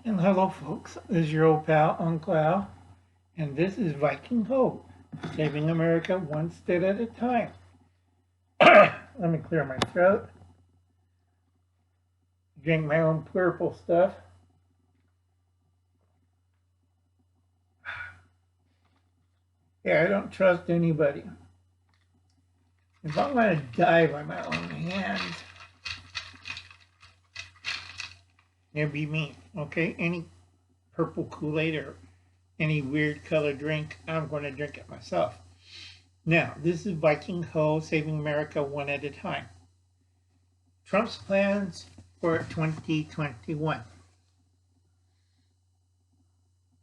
And hello folks, this is your old pal Uncle Al, and this is Viking Ho, saving America one state at a time. Let me clear my throat, drink my own purple stuff. Yeah, I don't trust anybody. If I'm going to die by my own hands, it'd be me, okay? Any purple Kool-Aid or any weird colored drink, I'm going to drink it myself. Now, this is Viking Ho, saving America one at a time. Trump's plans for 2021.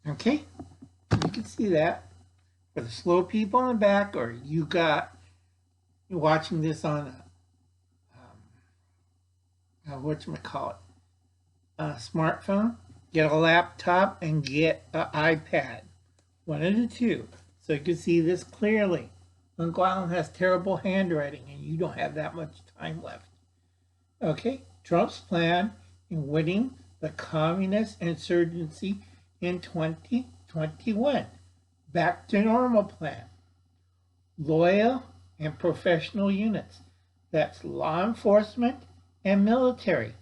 Okay, you can see that. For the slow people in the back, or you're watching this on whatchamacallit, a smartphone, get a laptop, and get an iPad. One of the two. So you can see this clearly. Uncle Alan has terrible handwriting, and you don't have that much time left. Okay, Trump's plan in winning the communist insurgency in 2021. Back to normal plan. Loyal and professional units. That's law enforcement and military.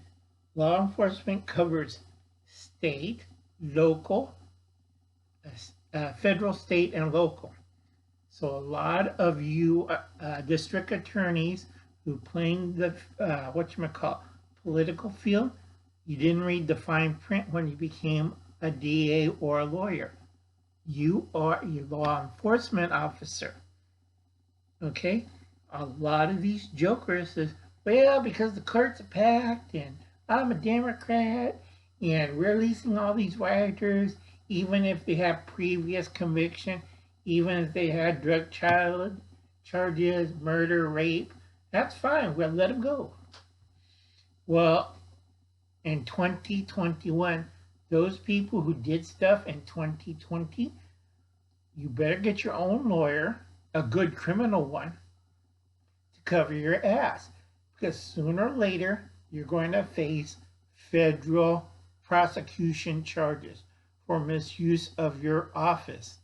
Law enforcement covers state, local, federal, state, and local. So a lot of you district attorneys who playing the political field, you didn't read the fine print when you became a DA or a lawyer. You are a law enforcement officer. Okay? A lot of these jokers says, well, because the courts are packed and I'm a Democrat and we're releasing all these rioters, even if they have previous conviction, even if they had drug charges, murder, rape, that's fine. We'll let them go. Well, in 2021, those people who did stuff in 2020, you better get your own lawyer, a good criminal one, to cover your ass. Because sooner or later, you're going to face federal prosecution charges for misuse of your office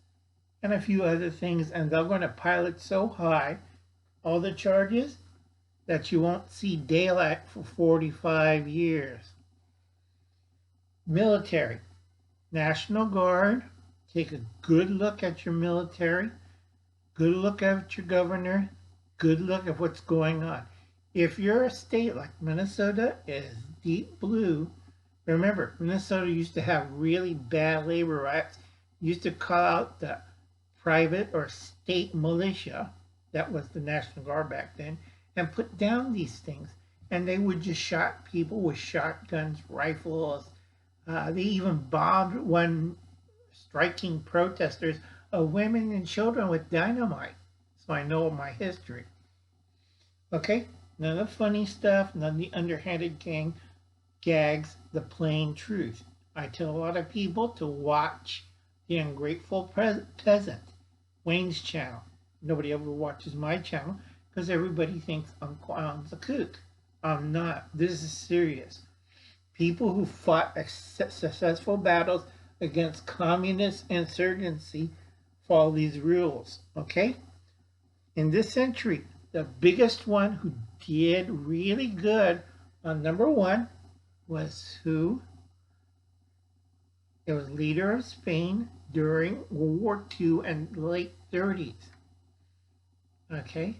and a few other things. And they're going to pile it so high, all the charges, that you won't see daylight for 45 years. Military, National Guard, take a good look at your military, good look at your governor, good look at what's going on. If you're a state like Minnesota is deep blue, remember, Minnesota used to have really bad labor rights, used to call out the private or state militia, that was the National Guard back then, and put down these things. And they would just shot people with shotguns, rifles. They even bombed one striking protesters of women and children with dynamite. So I know my history. Okay, none of the funny stuff, none of the underhanded gags, the plain truth. I tell a lot of people to watch The Ungrateful Peasant, Wayne's channel. Nobody ever watches my channel because everybody thinks I'm a kook. I'm not. This is serious. People who fought successful battles against communist insurgency follow these rules, okay? In this century, the biggest one who did really good on number one was who? It was leader of Spain during World War II and the late 30s. Okay?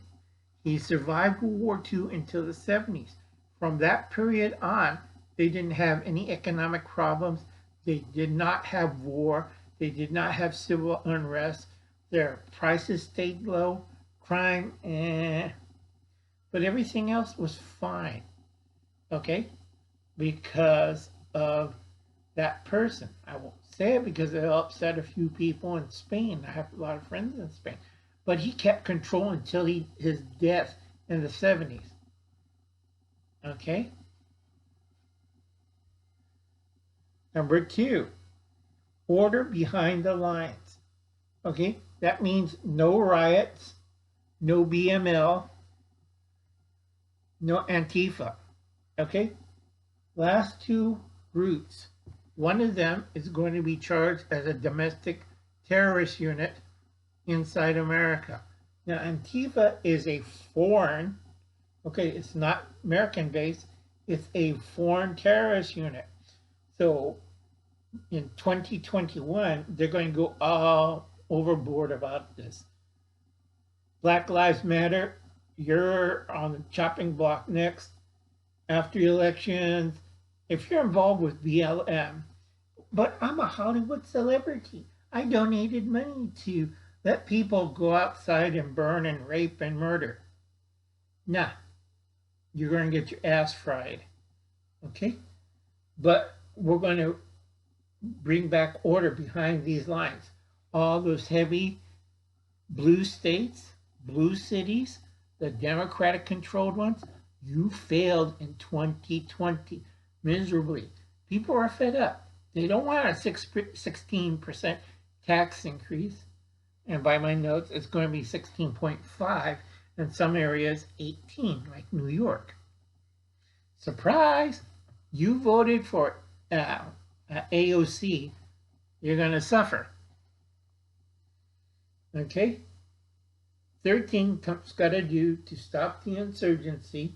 He survived World War II until the 70s. From that period on, they didn't have any economic problems. They did not have war. They did not have civil unrest. Their prices stayed low. Crime, but everything else was fine. Okay? Because of that person. I won't say it because it'll upset a few people in Spain. I have a lot of friends in Spain. But he kept control until his death in the 70s. Okay? Number two, order behind the lines. Okay? That means no riots, no BML, no Antifa. Okay? Last two routes. One of them is going to be charged as a domestic terrorist unit inside America. Now, Antifa is a foreign, okay, it's not American based, it's a foreign terrorist unit. So in 2021, they're going to go all overboard about this. Black Lives Matter, you're on the chopping block next. After elections, if you're involved with BLM, but I'm a Hollywood celebrity. I donated money to let people go outside and burn and rape and murder. Nah, you're going to get your ass fried. Okay? But we're going to bring back order behind these lines. All those heavy blue states, blue cities, the Democratic controlled ones, you failed in 2020 miserably. People are fed up. They don't want a 16% tax increase. And by my notes, it's going to be 16.5, in some areas 18, like New York. Surprise! You voted for AOC. You're going to suffer. Okay? 13 Trump's got to do to stop the insurgency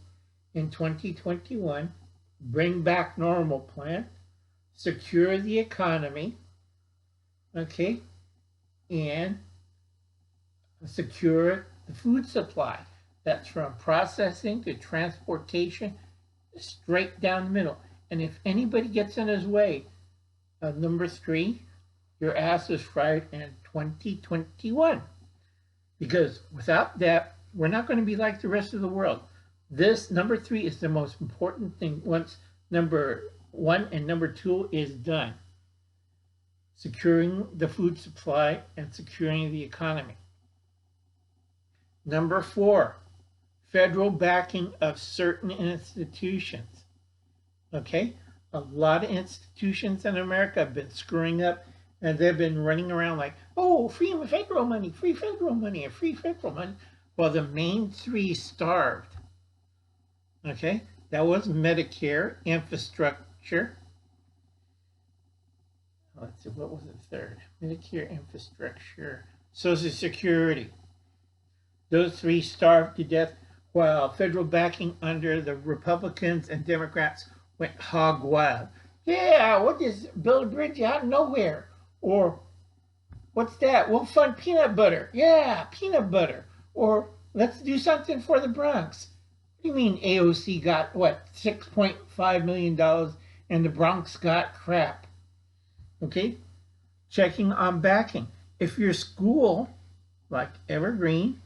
in 2021, bring back normal plan, secure the economy, okay, and secure the food supply. That's from processing to transportation, straight down the middle. And if anybody gets in his way, number 3, your ass is fried in 2021. Because without that, we're not going to be like the rest of the world. This, number 3, is the most important thing once number 1 and number 2 is done. Securing the food supply and securing the economy. Number 4, federal backing of certain institutions. Okay? A lot of institutions in America have been screwing up, and they've been running around like, oh, free federal money, free federal money, free federal money. Well, the main 3 starved. Okay? That was Medicare, infrastructure. Let's see, what was the 3rd? Medicare, infrastructure, Social Security. Those 3 starved to death while federal backing under the Republicans and Democrats went hog wild. Yeah, we'll just build a bridge out of nowhere. Or, what's that? We'll fund peanut butter. Yeah, peanut butter. Or, let's do something for the Bronx. What do you mean AOC got, what, $6.5 million and the Bronx got crap? Okay? Checking on backing. If your school, like Evergreen,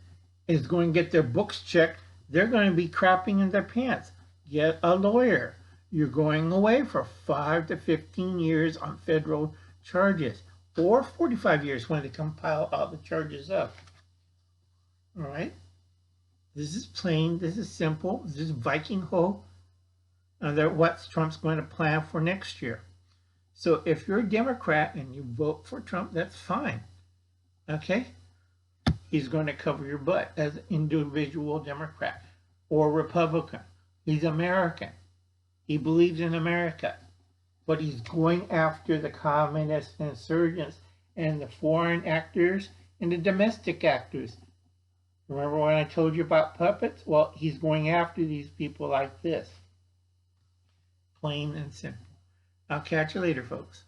is going to get their books checked, they're going to be crapping in their pants. Get a lawyer. You're going away for 5 to 15 years on federal charges, or 45 years when they compile all the charges up. All right? This is plain. This is simple. This is Viking Ho. And what Trump's going to plan for next year. So if you're a Democrat and you vote for Trump, that's fine. Okay? He's going to cover your butt as an individual Democrat or Republican. He's American. He believes in America. But he's going after the communist insurgents and the foreign actors and the domestic actors. Remember when I told you about puppets? Well, he's going after these people like this. Plain and simple. I'll catch you later, folks.